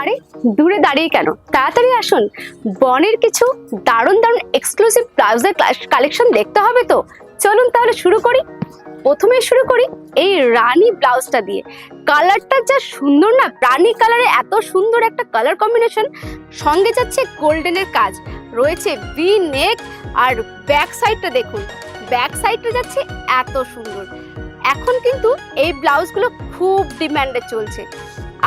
আরে দূরে দাঁড়িয়ে কেন, তাড়াতাড়ি আসুন। বনের কিছু দারুণ দারুণ এক্সক্লুসিভ ব্লাউজের কালেকশন দেখতে হবে তো। চলুন তাহলে শুরু করি। প্রথমে শুরু করি এই রানী ব্লাউজটা দিয়ে। কালারটা যা সুন্দর না, রানী কালারে এত সুন্দর একটা কালার কম্বিনেশন, সঙ্গে যাচ্ছে গোল্ডেনের কাজ রয়েছে, ভি নেক। আর ব্যাক সাইডটা দেখুন, ব্যাক সাইডটা যাচ্ছে এত সুন্দর। এখন কিন্তু এই ব্লাউজগুলো খুব ডিমান্ডে চলছে।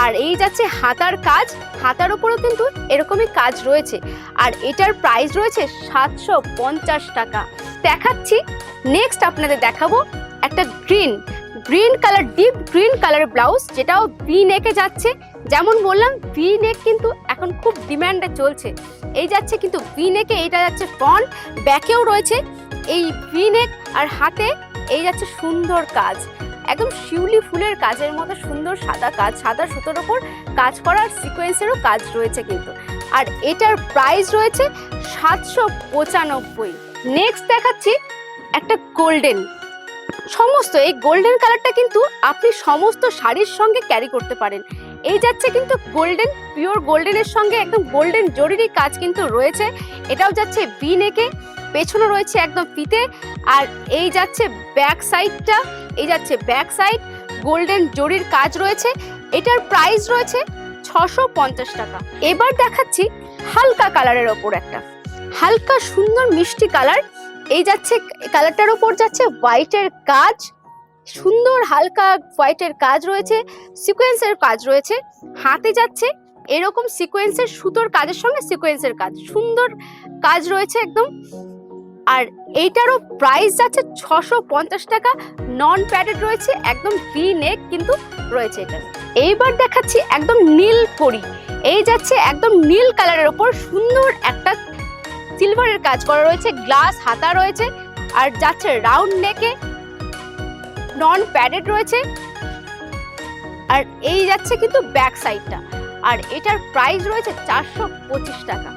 আর এই যাচ্ছে হাতার কাজ, হাতার উপরেও কিন্তু এরকমই কাজ রয়েছে। আর এটার প্রাইস রয়েছে 750 টাকা। দেখাচ্ছি নেক্সট আপনাদের দেখাবো একটা গ্রিন কালার, ডিপ গ্রিন কালারের ব্লাউজ, যেটাও ভি নেকে যাচ্ছে। যেমন বললাম, ভি নেক কিন্তু এখন খুব ডিমান্ডে চলছে। এই যাচ্ছে কিন্তু ভি নেকে, এইটা যাচ্ছে ফ্রন্ট, ব্যাকেও রয়েছে এই ভি নেক। আর হাতে এই যাচ্ছে সুন্দর কাজ, একদম শিউলি ফুলের কাজের মতো সুন্দর সাদা কাজ, সাদা সুতোর ওপর কাজ করার সিকোয়েন্সেরও কাজ রয়েছে কিন্তু। আর এটার প্রাইস রয়েছে 795। নেক্সট দেখাচ্ছি একটা গোল্ডেন। সমস্ত এই গোল্ডেন কালারটা কিন্তু আপনি সমস্ত শাড়ির সঙ্গে ক্যারি করতে পারেন। এই যাচ্ছে কিন্তু গোল্ডেন, পিওর গোল্ডেনের সঙ্গে একদম গোল্ডেন জরির কাজ কিন্তু রয়েছে। এটাও যাচ্ছে ভি নেকে, পেছনে রয়েছে একদম ফিতে। আর এই যাচ্ছে ব্যাক সাইডটা, এই যাচ্ছে ব্যাক সাইড, গোল্ডেন জরির কাজ রয়েছে। এটার প্রাইস রয়েছে 650 টাকা। এবার দেখাচ্ছি হালকা কালারের ওপর একটা হালকা সুন্দর মিষ্টি কালার। এই যাচ্ছে কালারটার ওপর যাচ্ছে হোয়াইটের কাজ, সুন্দর হালকা হোয়াইটের কাজ রয়েছে, সিকোয়েন্সের কাজ রয়েছে। হাতে যাচ্ছে এরকম সিকোয়েন্সের সুতোর কাজের সঙ্গে সিকোয়েন্সের কাজ, সুন্দর কাজ রয়েছে একদম। আর এইটারও প্রাইস যাচ্ছে 650 টাকা। নন প্যাডেড রয়েছে, একদম ভি নেক কিন্তু রয়েছে এটা। এইবার দেখাচ্ছি একদম নীল পরি। এই যাচ্ছে একদম নীল কালারের ওপর সুন্দর একটা সিলভারের কাজ করা রয়েছে, গ্লাস হাতা রয়েছে। আর যাচ্ছে রাউন্ড নেকে, নন প্যাডেড রয়েছে। আর এই যাচ্ছে কিন্তু ব্যাক সাইডটা। আর এটার প্রাইস রয়েছে 425 টাকা।